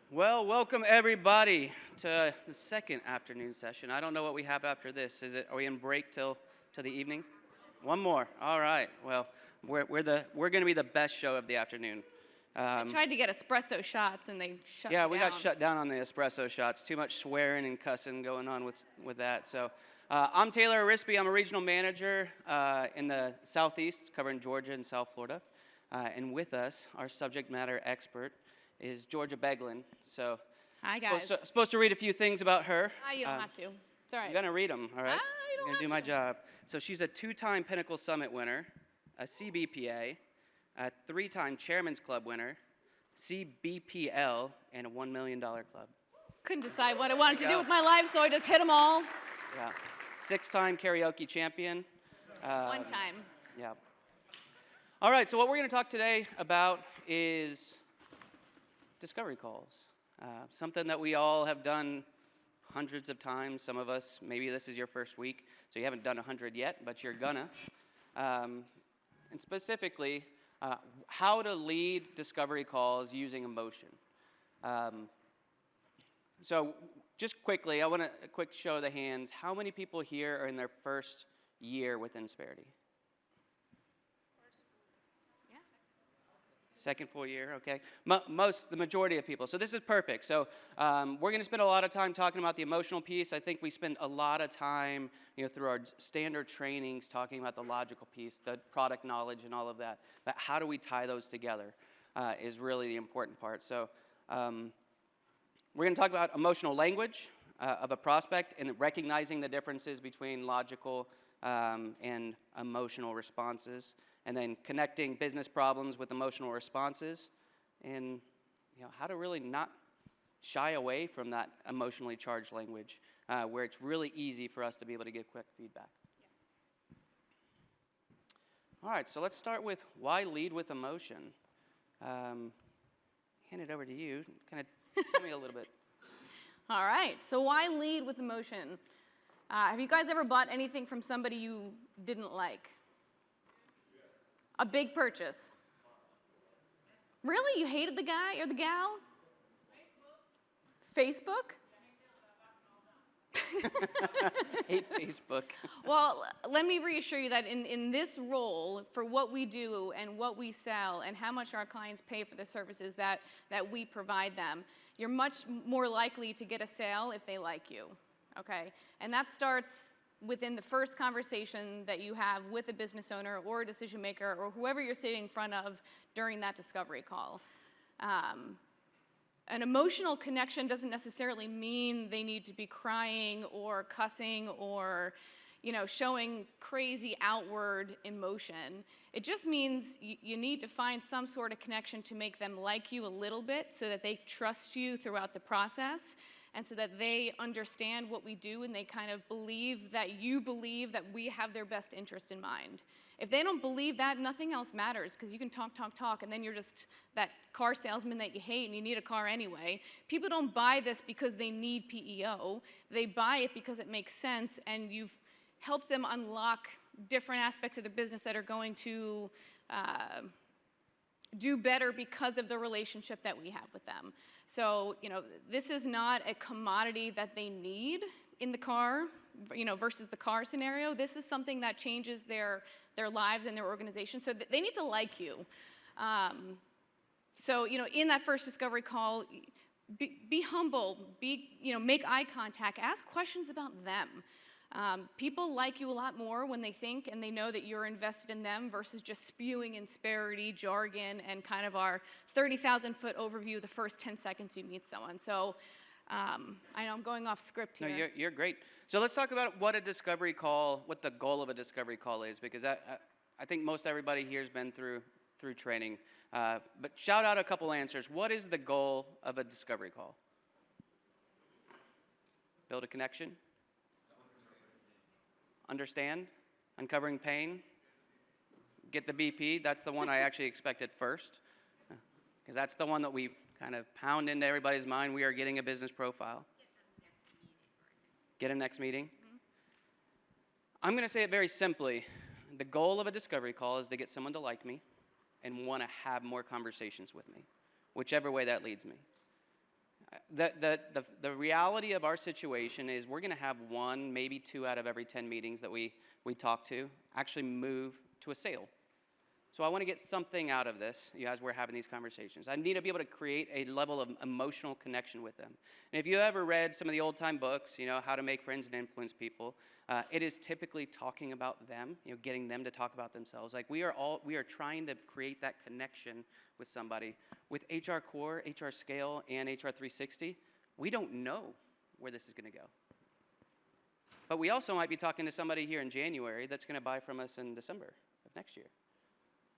Well, welcome everybody to the second afternoon session. I don't know what we have after this. Are we in break till the evening? One more. All right. Well, we're going to be the best show of the afternoon. I tried to get espresso shots and they shut me Yeah, down. we got shut down on the espresso shots. Too much swearing and cussing going on with that. So, I'm Taylor Arispe. I'm a regional manager in the Southeast, covering Georgia and South Florida. And with us, our subject matter expert is Georgia Beglin. So, Hi, guys. Supposed to read a few things about her. You don't have to. It's all right. I'm going to read them, all right? You don't I'm going to do my job. So she's a 2-time Pinnacle Summit winner, a CBPA, a 3-time Chairman's Club winner, CBPL, and a $1 million club. Couldn't decide what I wanted to do with my life, so I just hit them all. Yeah. 6-time karaoke champion. One time. Yeah. All right, so what we're going to talk today about is discovery calls. Something that we all have done hundreds of times. Some of us, maybe this is your first week, so you haven't done 100 yet, but you're gonna. And specifically, how to lead discovery calls using emotion. So just quickly, I want a quick show of the hands. How many people here are in their first year with Insperity? Second full year, okay. The majority of people. So this is perfect. So we're going to spend a lot of time talking about the emotional piece. I think we spend a lot of time, through our standard trainings talking about the logical piece, the product knowledge and all of that. But how do we tie those together is really the important part. So we're going to talk about emotional language of a prospect and recognizing the differences between logical and emotional responses. And then connecting business problems with emotional responses, and how to really not shy away from that emotionally charged language, where it's really easy for us to be able to give quick feedback. All right, so let's start with why lead with emotion. Hand it over to you. Kind of tell me a little bit. All right, so why lead with emotion? Have you guys ever bought anything from somebody you didn't like? A big purchase. Really? You hated the guy or the gal? Facebook? Hate Facebook. Well, let me reassure you that in this role, for what we do and what we sell and how much our clients pay for the services that we provide them, you're much more likely to get a sale if they like you, okay? And that starts within the first conversation that you have with a business owner or a decision maker or whoever you're sitting in front of during that discovery call. An emotional connection doesn't necessarily mean they need to be crying or cussing or showing crazy outward emotion. It just means you need to find some sort of connection to make them like you a little bit so that they trust you throughout the process, and so that they understand what we do and they kind of believe that you believe that we have their best interest in mind. If they don't believe that, nothing else matters, because you can talk, and then you're just that car salesman that you hate and you need a car anyway. People don't buy this because they need PEO. They buy it because it makes sense, and you've helped them unlock different aspects of the business that are going to do better because of the relationship that we have with them. So, this is not a commodity that they need in the car, versus the car scenario. This is something that changes their lives and their organization. So they need to like you. So, in that first discovery call, be humble, make eye contact, ask questions about them. People like you a lot more when they think and they know that you're invested in them versus just spewing Insperity jargon and kind of our 30,000-foot overview the first 10 seconds you meet someone. So I know I'm going off script here. No, you're great. So let's talk about what the goal of a discovery call is, because I think most everybody here has been through training. But shout out a couple answers. What is the goal of a discovery call? Build a connection? Understand? Uncovering pain? Get the BP? That's the one I actually expected first, because that's the one that we kind of pound into everybody's mind. We are getting a business profile. Get a next meeting? Mm-hmm. I'm going to say it very simply. The goal of a discovery call is to get someone to like me and want to have more conversations with me, whichever way that leads me. The reality of our situation is we're going to have one, maybe two out of every 10 meetings that we talk to actually move to a sale. So I want to get something out of this, as we're having these conversations. I need to be able to create a level of emotional connection with them. And if you ever read some of the old-time books, How to Make Friends and Influence People, it is typically talking about them, getting them to talk about themselves. Like we are trying to create that connection with somebody. With HR Core, HR Scale, and HR 360, we don't know where this is going to go. But we also might be talking to somebody here in January that's going to buy from us in December of next year.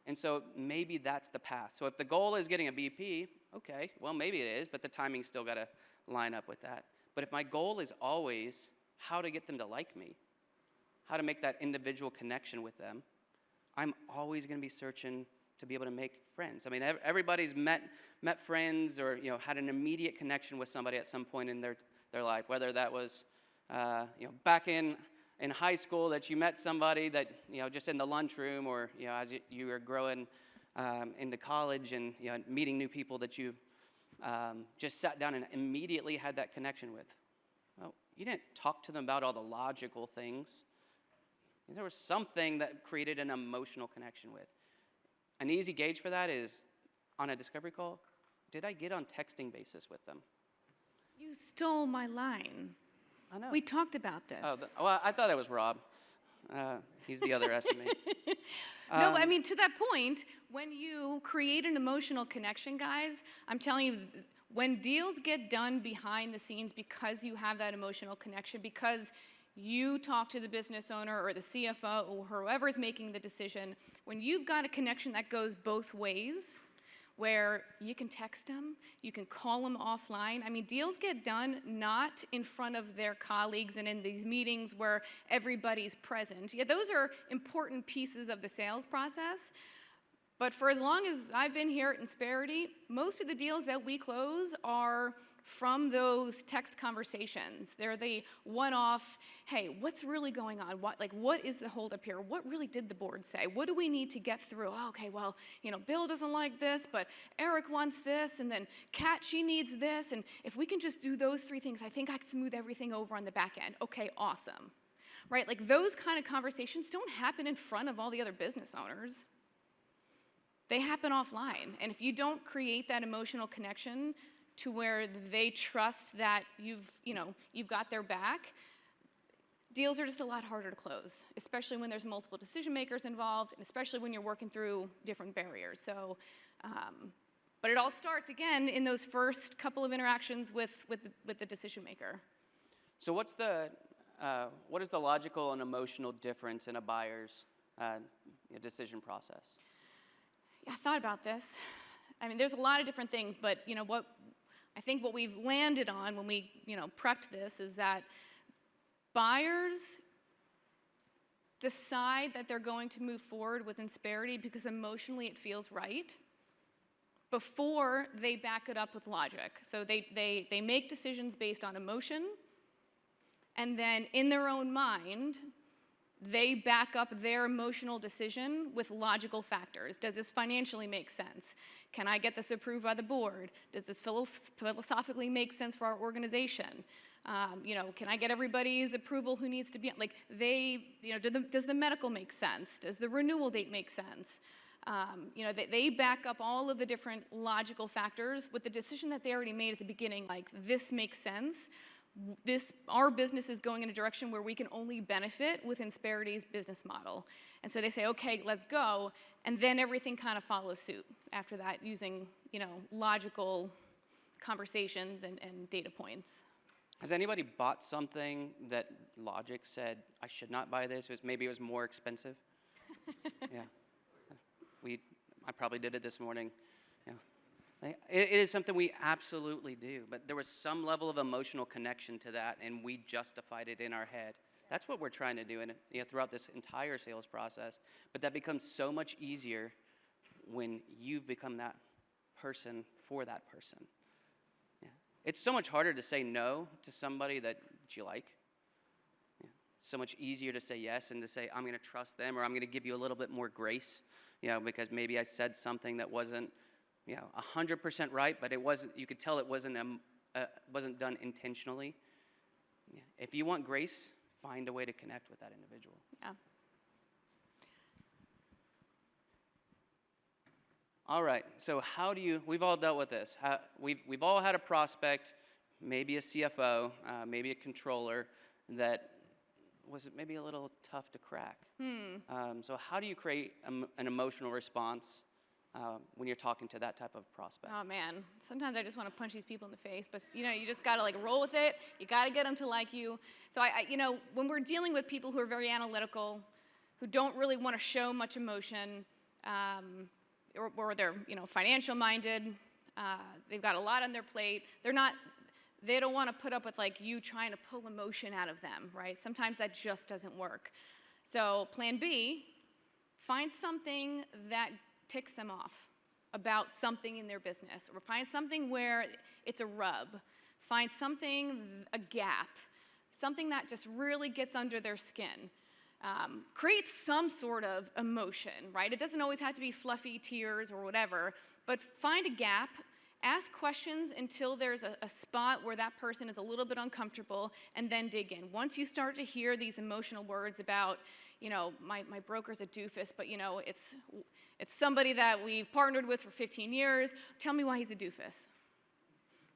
And so maybe that's the path. So if the goal is getting a BP, okay, well, maybe it is, but the timing's still got to line up with that. But if my goal is always how to get them to like me, how to make that individual connection with them, I'm always going to be searching to be able to make friends. I mean, everybody's met friends or, had an immediate connection with somebody at some point in their life, whether that was, back in high school that you met somebody that, just in the lunchroom or, as you were growing into college and, meeting new people that you just sat down and immediately had that connection with. Well, you didn't talk to them about all the logical things. There was something that created an emotional connection with. An easy gauge for that is on a discovery call, did I get on texting basis with them? You stole my line. I know. We talked about this. Oh, well, I thought it was Rob. He's the other S of me. No, I mean, to that point, when you create an emotional connection, guys, I'm telling you, when deals get done behind the scenes because you have that emotional connection, because you talk to the business owner or the CFO or whoever's making the decision, when you've got a connection that goes both ways, where you can text them, you can call them offline. I mean, deals get done not in front of their colleagues and in these meetings where everybody's present. Yeah, those are important pieces of the sales process. But for as long as I've been here at Insperity, most of the deals that we close are from those text conversations. They're the one-off, hey, what's really going on? What is the holdup here? What really did the board say? What do we need to get through? Oh, okay, well, Bill doesn't like this, but Eric wants this, and then Kat, she needs this, and if we can just do those three things, I think I can smooth everything over on the back end. Okay, awesome. Right, like those kind of conversations don't happen in front of all the other business owners. They happen offline, and if you don't create that emotional connection to where they trust that you've got their back, deals are just a lot harder to close, especially when there's multiple decision makers involved, and especially when you're working through different barriers. So, but it all starts again in those first couple of interactions with the decision maker. So what is the logical and emotional difference in a buyer's decision process? Yeah, I thought about this. I mean, there's a lot of different things, but what we've landed on when we, prepped this is that buyers decide that they're going to move forward with Insperity because emotionally it feels right before they back it up with logic. So they make decisions based on emotion, and then in their own mind, they back up their emotional decision with logical factors. Does this financially make sense? Can I get this approved by the board? Does this philosophically make sense for our organization? Can I get everybody's approval who needs to be, does the medical make sense? Does the renewal date make sense? They back up all of the different logical factors with the decision that they already made at the beginning, like this makes sense. Our business is going in a direction where we can only benefit with Insperity's business model. And so they say, okay, let's go, and then everything kind of follows suit after that using, logical conversations and data points. Has anybody bought something that logic said, I should not buy this? Maybe it was more expensive? Yeah. I probably did it this morning. Yeah. It is something we absolutely do, but there was some level of emotional connection to that, and we justified it in our head. That's what we're trying to do throughout this entire sales process, but that becomes so much easier when you've become that person for that person. Yeah. It's so much harder to say no to somebody that you like. Yeah. It's so much easier to say yes and to say, I'm going to trust them, or I'm going to give you a little bit more grace, because maybe I said something that wasn't 100% right, but it wasn't. You could tell it wasn't wasn't done intentionally. Yeah. If you want grace, find a way to connect with that individual. Yeah. All right, so how do you, we've all dealt with this. We've all had a prospect, maybe a CFO, maybe a controller, that was maybe a little tough to crack. So how do you create an emotional response when you're talking to that type of prospect? Oh man, sometimes I just want to punch these people in the face, but you know, you just gotta like roll with it. You gotta get them to like you. So you know, when we're dealing with people who are very analytical, who don't really want to show much emotion, or they're, you know, financial minded, they've got a lot on their plate. They don't want to put up with like you trying to pull emotion out of them, right? Sometimes that just doesn't work. So plan B, find something that ticks them off about something in their business, or find something where it's a rub. Find something, a gap, something that just really gets under their skin. Create some sort of emotion, right? It doesn't always have to be fluffy tears or whatever, but find a gap, ask questions until there's a spot where that person is a little bit uncomfortable, and then dig in. Once you start to hear these emotional words about, you know, my broker's a doofus, but you know, it's somebody that we've partnered with for 15 years, tell me why he's a doofus.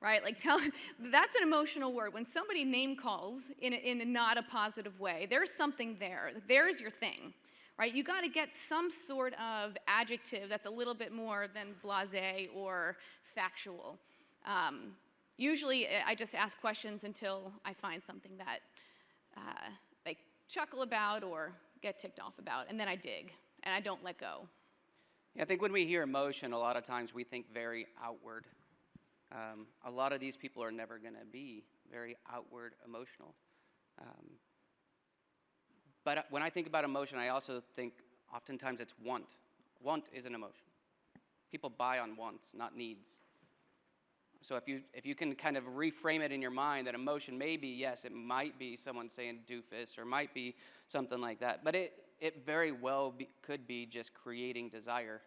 Right, like that's an emotional word. When somebody name calls in a not a positive way, there's something there. There's your thing, right? You got to get some sort of adjective that's a little bit more than blasé or factual. Usually, I just ask questions until I find something that they chuckle about or get ticked off about, and then I dig, and I don't let go. Yeah, I think when we hear emotion, a lot of times we think very outward. A lot of these people are never going to be very outward emotional. But when I think about emotion, I also think oftentimes it's want. Want is an emotion. People buy on wants, not needs. So if you can kind of reframe it in your mind that emotion may be, yes, it might be someone saying doofus or might be something like that, but it very well could be just creating desire.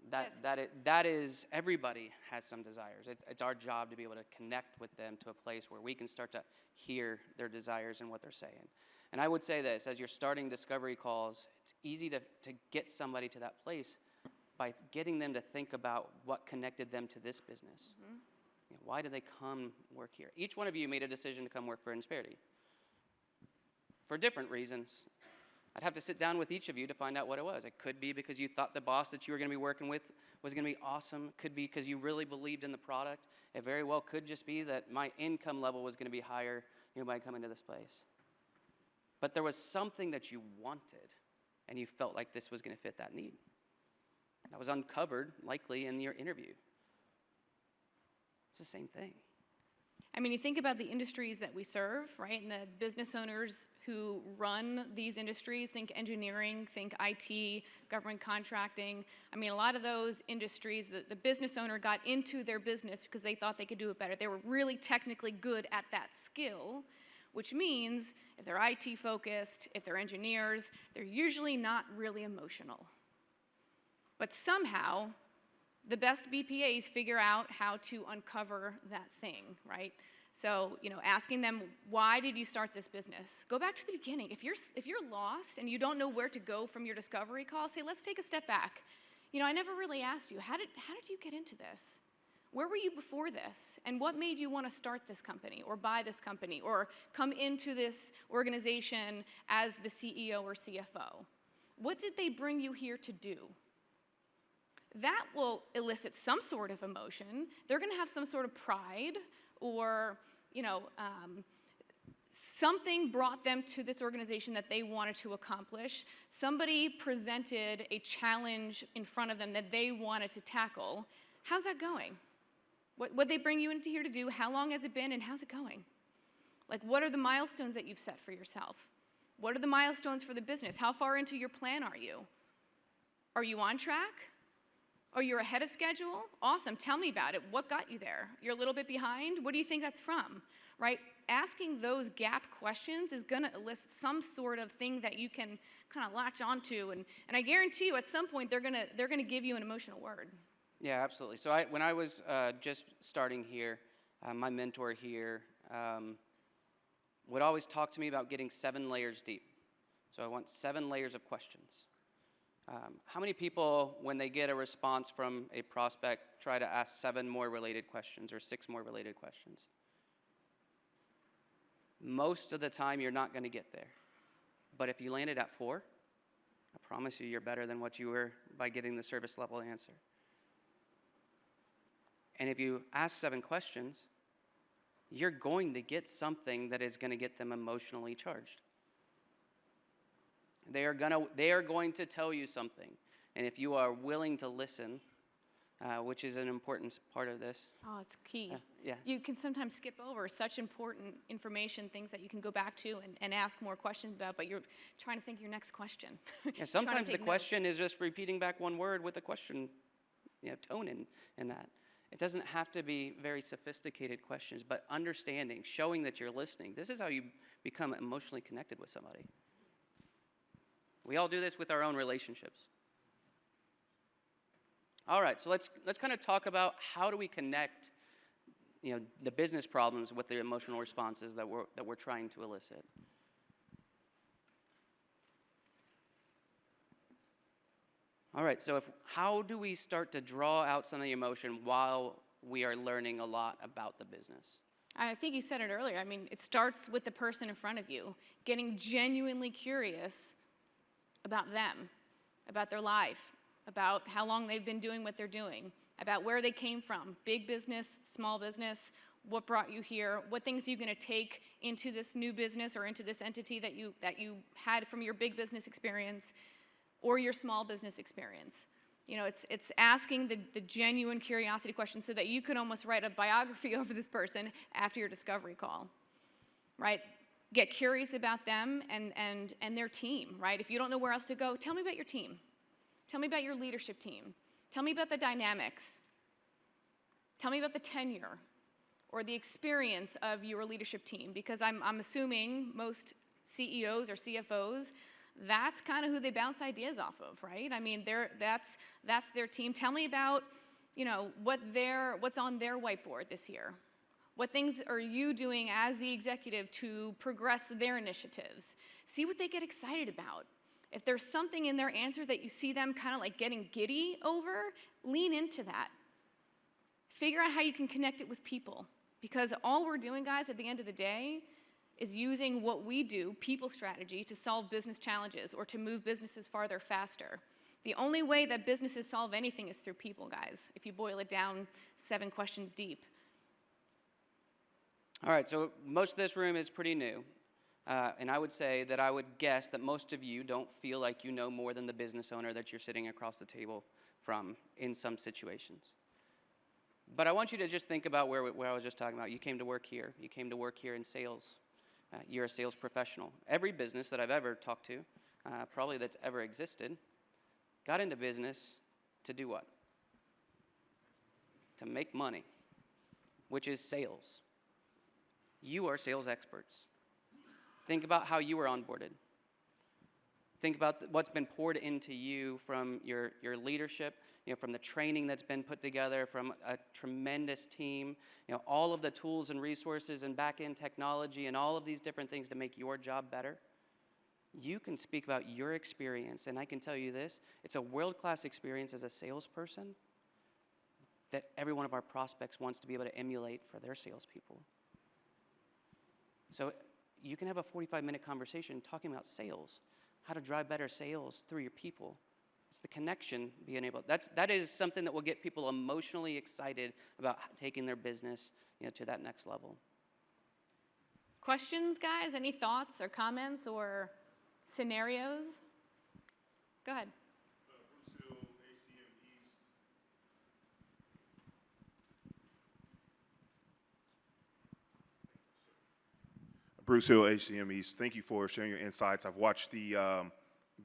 That is, everybody has some desires. It's our job to be able to connect with them to a place where we can start to hear their desires and what they're saying. And I would say this, as you're starting discovery calls, it's easy to get somebody to that place by getting them to think about what connected them to this business. Mm-hmm. You know, why did they come work here? Each one of you made a decision to come work for Insperity for different reasons. I'd have to sit down with each of you to find out what it was. It could be because you thought the boss that you were going to be working with was going to be awesome. It could be because you really believed in the product. It very well could just be that my income level was going to be higher, you know, by coming to this place. But there was something that you wanted, and you felt like this was going to fit that need. That was uncovered, likely, in your interview. It's the same thing. I mean, you think about the industries that we serve, right? And the business owners who run these industries, think engineering, think IT, government contracting. I mean, a lot of those industries, the business owner got into their business because they thought they could do it better. They were really technically good at that skill, which means if they're IT focused, if they're engineers, they're usually not really emotional. But somehow, the best BPAs figure out how to uncover that thing, right? So, you know, asking them, why did you start this business? Go back to the beginning. If you're lost and you don't know where to go from your discovery call, say, let's take a step back. You know, I never really asked you, how did you get into this? Where were you before this? And what made you want to start this company or buy this company or come into this organization as the CEO or CFO? What did they bring you here to do? That will elicit some sort of emotion. They're going to have some sort of pride or, you know, something brought them to this organization that they wanted to accomplish. Somebody presented a challenge in front of them that they wanted to tackle. How's that going? What they bring you into here to do? How long has it been and how's it going? Like, what are the milestones that you've set for yourself? What are the milestones for the business? How far into your plan are you? Are you on track? Oh, you're ahead of schedule? Awesome, tell me about it. What got you there? You're a little bit behind? What do you think that's from, right? Asking those gap questions is gonna elicit some sort of thing that you can kind of latch onto, and I guarantee you at some point they're gonna give you an emotional word. Yeah, absolutely. So when I was just starting here, my mentor here, would always talk to me about getting 7 layers deep. So I want 7 layers of questions. How many people, when they get a response from a prospect, try to ask 7 more related questions or 6 more related questions? Most of the time, you're not going to get there. But if you landed at 4, I promise you're better than what you were by getting the service level answer. And if you ask 7 questions, you're going to get something that is going to get them emotionally charged. They are going to tell you something. And if you are willing to listen, which is an important part of this. Oh, it's key. Yeah. You can sometimes skip over such important information, things that you can go back to and ask more questions about, but you're trying to think your next question. Yeah, sometimes the question is just repeating back one word with a question, tone in that. It doesn't have to be very sophisticated questions, but understanding, showing that you're listening. This is how you become emotionally connected with somebody. We all do this with our own relationships. All right, so let's kind of talk about how do we connect, the business problems with the emotional responses that we're trying to elicit. All right, so how do we start to draw out some of the emotion while we are learning a lot about the business? I think you said it earlier. I mean, it starts with the person in front of you, getting genuinely curious about them, about their life, about how long they've been doing what they're doing, about where they came from, big business, small business, what brought you here, what things are you going to take into this new business or into this entity that you had from your big business experience or your small business experience. It's asking the genuine curiosity questions so that you can almost write a biography over this person after your discovery call, right? Get curious about them and their team, right? If you don't know where else to go, tell me about your team. Tell me about your leadership team. Tell me about the dynamics. Tell me about the tenure or the experience of your leadership team, because I'm assuming most CEOs or CFOs, that's kind of who they bounce ideas off of, right? I mean, that's their team. Tell me about, what's on their whiteboard this year. What things are you doing as the executive to progress their initiatives? See what they get excited about. If there's something in their answer that you see them kind of like getting giddy over, lean into that. Figure out how you can connect it with people. Because all we're doing, guys, at the end of the day, is using what we do, people strategy, to solve business challenges or to move businesses farther faster. The only way that businesses solve anything is through people, guys, if you boil it down 7 questions deep. All right, so most of this room is pretty new. And I would say that I would guess that most of you don't feel like you know more than the business owner that you're sitting across the table from in some situations. But I want you to just think about where I was just talking about. You came to work here. You came to work here in sales. You're a sales professional. Every business that I've ever talked to, probably that's ever existed, got into business to do what? To make money, which is sales. You are sales experts. Think about how you were onboarded. Think about what's been poured into you from your leadership, from the training that's been put together, from a tremendous team, all of the tools and resources and back-end technology and all of these different things to make your job better. You can speak about your experience, and I can tell you this, it's a world-class experience as a salesperson that every one of our prospects wants to be able to emulate for their salespeople. So you can have a 45-minute conversation talking about sales, how to drive better sales through your people. It's the connection being able. That is something that will get people emotionally excited about taking their business, to that next level. Questions, guys? Any thoughts or comments or scenarios? Go ahead. Bruce Hill, HCM East. Thank you for sharing your insights. I've watched the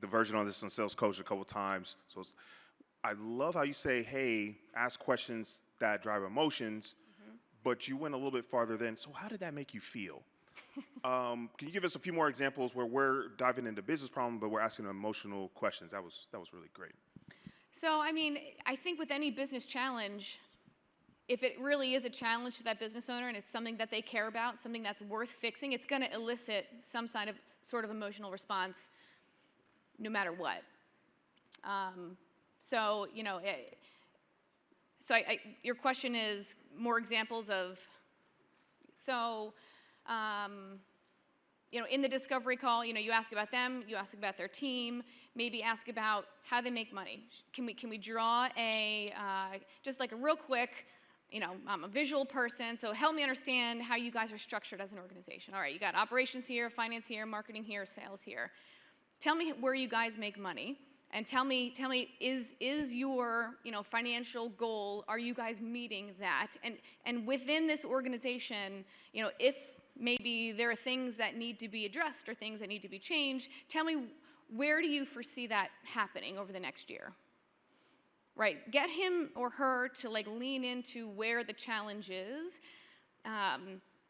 version on this on Sales Coach a couple times. So I love how you say, hey, ask questions that drive emotions, but you went a little bit farther then. So how did that make you feel? Can you give us a few more examples where we're diving into business problem, but we're asking emotional questions? That was really great. So, I mean, I think with any business challenge, if it really is a challenge to that business owner and it's something that they care about, something that's worth fixing, it's going to elicit some sort of emotional response no matter what. So, you know, your question is more examples of, so, you know, in the discovery call, you know, you ask about them, you ask about their team, maybe ask about how they make money. Can we draw just like a real quick, you know, I'm a visual person, so help me understand how you guys are structured as an organization. All right, you got operations here, finance here, marketing here, sales here. Tell me where you guys make money, and tell me, is your, you know, financial goal, are you guys meeting that? And within this organization, you know, if maybe there are things that need to be addressed or things that need to be changed, tell me, where do you foresee that happening over the next year? Right, get him or her to like lean into where the challenge is,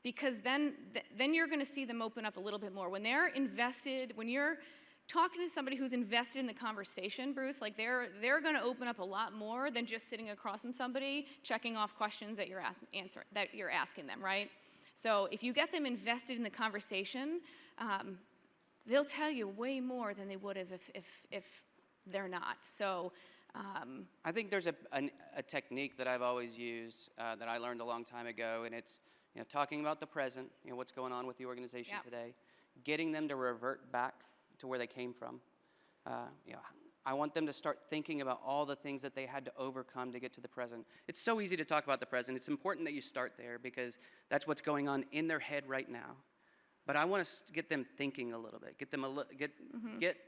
because then you're going to see them open up a little bit more. When they're invested, when you're talking to somebody who's invested in the conversation, Bruce, like they're going to open up a lot more than just sitting across from somebody checking off questions that you're asking them, right? So if you get them invested in the conversation, they'll tell you way more than they would have if they're not. So. I think there's a technique that I've always used that I learned a long time ago, and it's, you know, talking about the present, you know, what's going on with the organization today, getting them to revert back to where they came from. You know, I want them to start thinking about all the things that they had to overcome to get to the present. It's so easy to talk about the present. It's important that you start there because that's what's going on in their head right now. But I want to get them thinking a little bit, get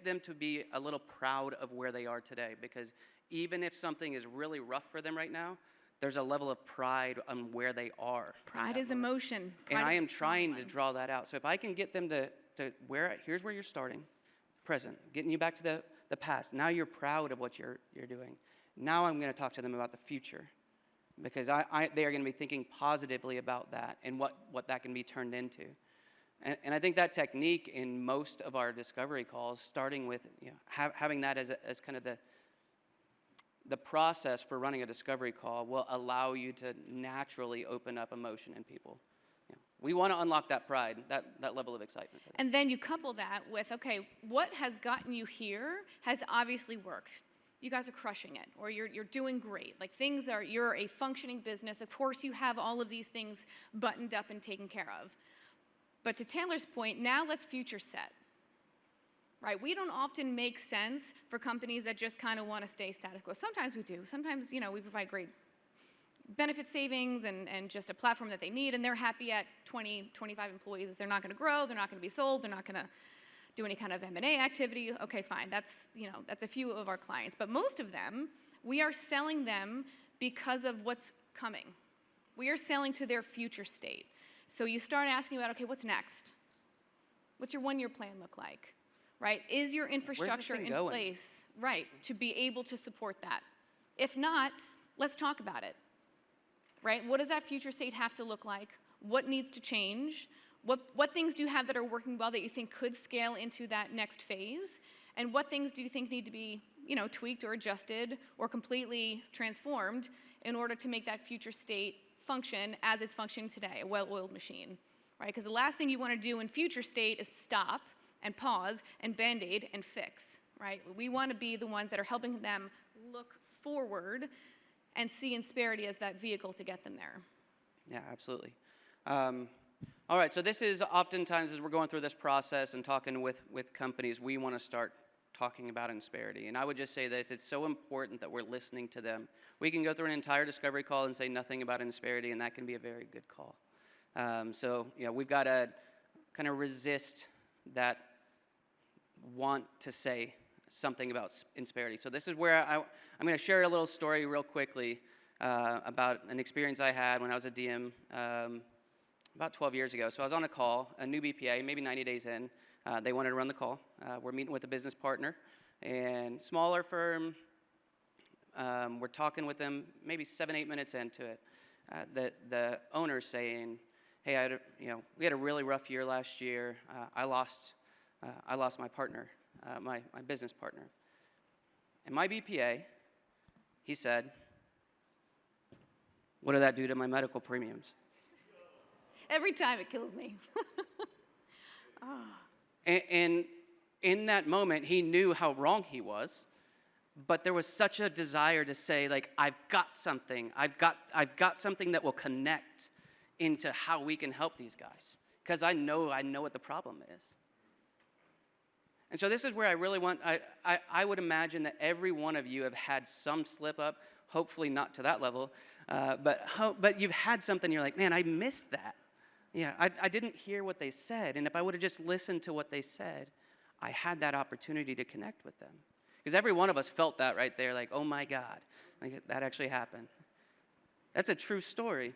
them to be a little proud of where they are today, because even if something is really rough for them right now, there's a level of pride on where they are. Pride is emotion. And I am trying to draw that out. So if I can get them to here's where you're starting, present, getting you back to the past. Now you're proud of what you're doing. Now I'm going to talk to them about the future, because they are going to be thinking positively about that and what that can be turned into. And I think that technique in most of our discovery calls, starting with, you know, having that as kind of the process for running a discovery call, will allow you to naturally open up emotion in people. You know, we want to unlock that pride, that level of excitement. And then you couple that with, okay, what has gotten you here has obviously worked. You guys are crushing it, or you're doing great. Like you're a functioning business. Of course, you have all of these things buttoned up and taken care of. But to Taylor's point, now let's future set, right? We don't often make sense for companies that just kind of want to stay status quo. Sometimes we do. Sometimes, you know, we provide great benefit savings and just a platform that they need, and they're happy at 20, 25 employees. They're not going to grow. They're not going to be sold. They're not going to do any kind of M&A activity. Okay, fine. That's a few of our clients. But most of them, we are selling them because of what's coming. We are selling to their future state. So you start asking about, okay, what's next? What's your one-year plan look like, right? Is your infrastructure in place, right, to be able to support that? If not, let's talk about it, right? What does that future state have to look like? What needs to change? What things do you have that are working well that you think could scale into that next phase? And what things do you think need to be, you know, tweaked or adjusted or completely transformed in order to make that future state function as it's functioning today, a well-oiled machine, right? Because the last thing you want to do in future state is stop and pause and Band-Aid and fix, right? We want to be the ones that are helping them look forward and see Insperity as that vehicle to get them there. Yeah, absolutely. All right, so this is oftentimes as we're going through this process and talking with companies, we want to start talking about Insperity. And I would just say this, it's so important that we're listening to them. We can go through an entire discovery call and say nothing about Insperity, and that can be a very good call. So, you know, we've got to kind of resist that want to say something about Insperity. So this is where I'm going to share a little story real quickly about an experience I had when I was a DM about 12 years ago. So I was on a call, a new BPA, maybe 90 days in. They wanted to run the call. We're meeting with a business partner, and smaller firm. We're talking with them maybe 7-8 minutes into it. The owner's saying, "Hey, we had a really rough year last year. I lost my partner, my business partner." And my BPA, he said, What did that do to my medical premiums? Every time it kills me. And in that moment, he knew how wrong he was, but there was such a desire to say, like, I've got something that will connect into how we can help these guys, because I know what the problem is. And so this is where I really want, I would imagine that every one of you have had some slip up, hopefully not to that level, but you've had something, you're like, man, I missed that. Yeah, I didn't hear what they said, and if I would have just listened to what they said, I had that opportunity to connect with them. Because every one of us felt that right there, like, oh my God, like, that actually happened. That's a true story.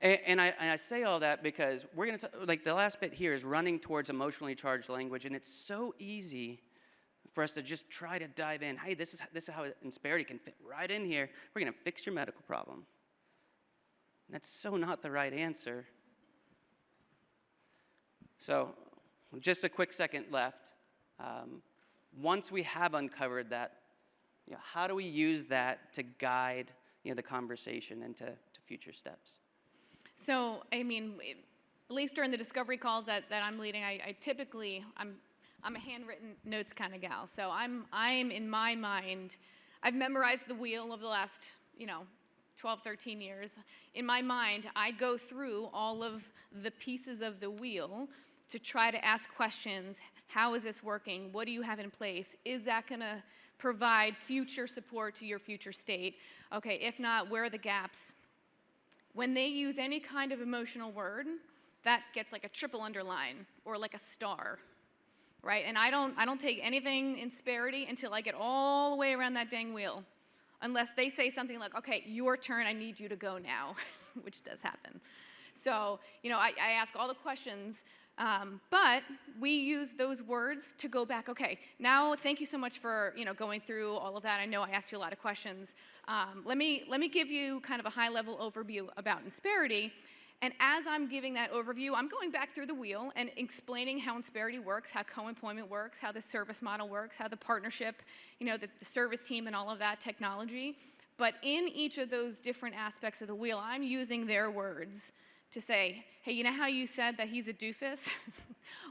And I say all that because we're going to, like, the last bit here is running towards emotionally charged language, and it's so easy for us to just try to dive in. Hey, this is how Insperity can fit right in here. We're going to fix your medical problem. And that's so not the right answer. So, just a quick second left. Once we have uncovered that, how do we use that to guide the conversation into future steps? So, I mean, at least during the discovery calls that I'm leading, I typically, I'm a handwritten notes kind of gal. So I'm in my mind, I've memorized the wheel over the last, 12, 13 years. In my mind, I go through all of the pieces of the wheel to try to ask questions. How is this working? What do you have in place? Is that going to provide future support to your future state? Okay, if not, where are the gaps? When they use any kind of emotional word, that gets like a triple underline or like a star, right? And I don't take anything Insperity until I get all the way around that dang wheel, unless they say something like, okay, your turn, I need you to go now, which does happen. So, I ask all the questions, but we use those words to go back, okay, now thank you so much for, going through all of that. I know I asked you a lot of questions. Let me give you kind of a high-level overview about Insperity. And as I'm giving that overview, I'm going back through the wheel and explaining how Insperity works, how co-employment works, how the service model works, how the partnership, the service team and all of that technology. But in each of those different aspects of the wheel, I'm using their words to say, hey, you know how you said that he's a doofus?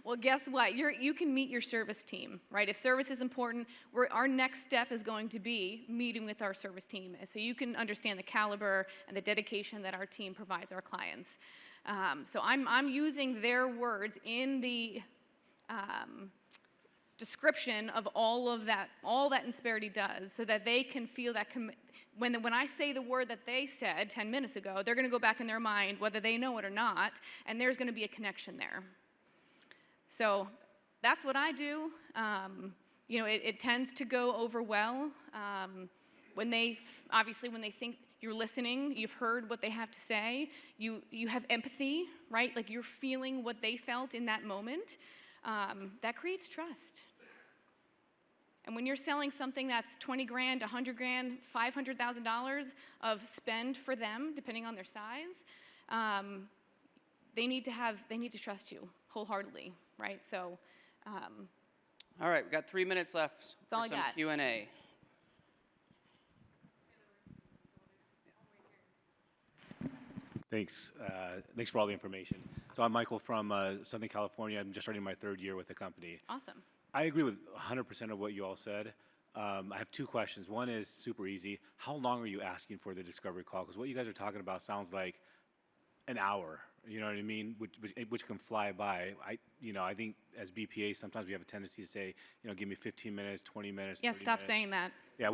Well, guess what? You can meet your service team, right? If service is important, our next step is going to be meeting with our service team. And so you can understand the caliber and the dedication that our team provides our clients. So I'm using their words in the description of all that Insperity does, so that they can feel that when I say the word that they said 10 minutes ago, they're going to go back in their mind, whether they know it or not, and there's going to be a connection there. So that's what I do. It tends to go over well. When they think you're listening, you've heard what they have to say, you have empathy, right? Like you're feeling what they felt in that moment. That creates trust. And when you're selling something that's 20 grand, 100 grand, $500,000 of spend for them, depending on their size, they need to trust you wholeheartedly, right? So, all right, we've got 3 minutes left that's all for I some got. Q&A. Thanks. Thanks for all the information. So I'm Michael from Southern California. I'm just starting my 3rd year with the company. Awesome. I agree with 100% of what you all said. I have 2 questions. One is super easy. How long are you asking for the discovery call? Because what you guys are talking about sounds like an hour. You know what I mean? Which can fly by. I think as BPA sometimes we have a tendency to say, give me 15 minutes, 20 minutes. Yeah, 30 stop minutes. saying that. Yeah,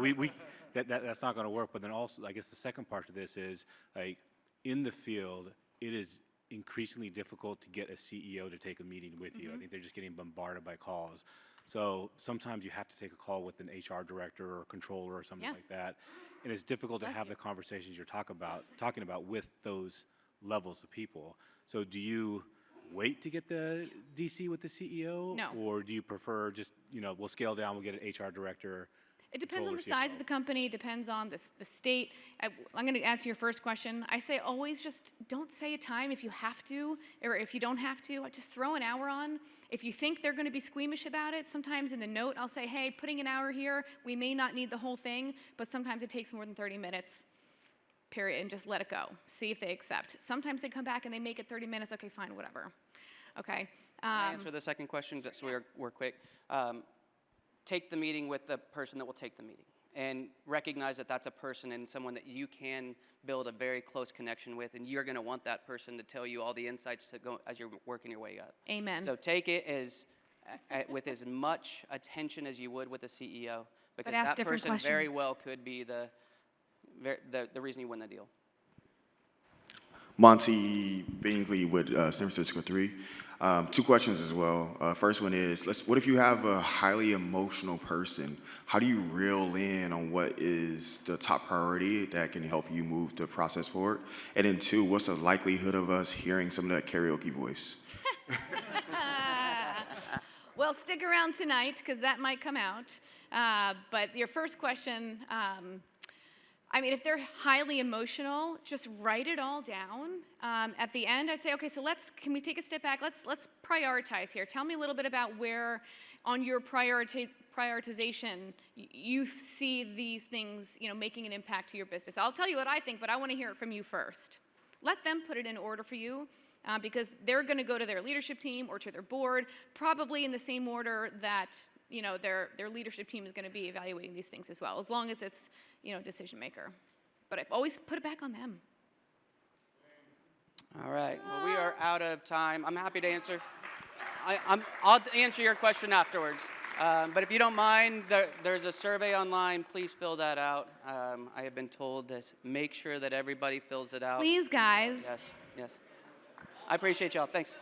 that's not going to work. But then also, I guess the second part of this is like in the field, it is increasingly difficult to get a CEO to take a meeting with you. I think they're just getting bombarded by calls. So sometimes you have to take a call with an HR director or controller or something like that. And it's difficult to have the conversations you're talking about with those levels of people. So do you wait to get the DC with the CEO? No. Or do you prefer just, we'll scale down, we'll get an HR director? It depends on the controller, size of the company, depends on the state. I'm going to answer your first question. I say always just don't say a time if you have to, or if you don't have to. Just throw an hour on. If you think they're going to be squeamish about it, sometimes in the note I'll say, hey, putting an hour here, we may not need the whole thing, but sometimes it takes more than 30 minutes. period, and just let it go. See if they accept. Sometimes they come back and they make it 30 minutes. Okay, fine, whatever. Okay. Can I answer the second question, just so we're quick? Take the meeting with the person that will take the meeting, and recognize that that's a person and someone that you can build a very close connection with, and you're going to want that person to tell you all the insights to go as you're working your way up. Amen. So take it with as much attention as you would with a CEO, because ask that different person very questions. well could be the reason you win the deal. Monty Bingley with San Francisco 3. Two questions as well. First one is, what if you have a highly emotional person? How do you reel in on what is the top priority that can help you move the process forward? And then two, what's the likelihood of us hearing some of that karaoke voice? Well, stick around tonight, because that might come out. But your first question, I mean, if they're highly emotional, just write it all down. At the end, I'd say, okay, so can we take a step back? Let's prioritize here. Tell me a little bit about where on your prioritization you see these things, making an impact to your business. I'll tell you what I think, but I want to hear it from you first. Let them put it in order for you, because they're going to go to their leadership team or to their board, probably in the same order that their leadership team is going to be evaluating these things as well, as long as it's decision maker. But I always put it back on them. All right. Well, we are out of time. I'm happy to answer. I'll answer your question afterwards. But if you don't mind, there's a survey online. Please fill that out. I have been told to make sure that everybody fills it out. Please, guys. Yes. I appreciate y'all. Thanks.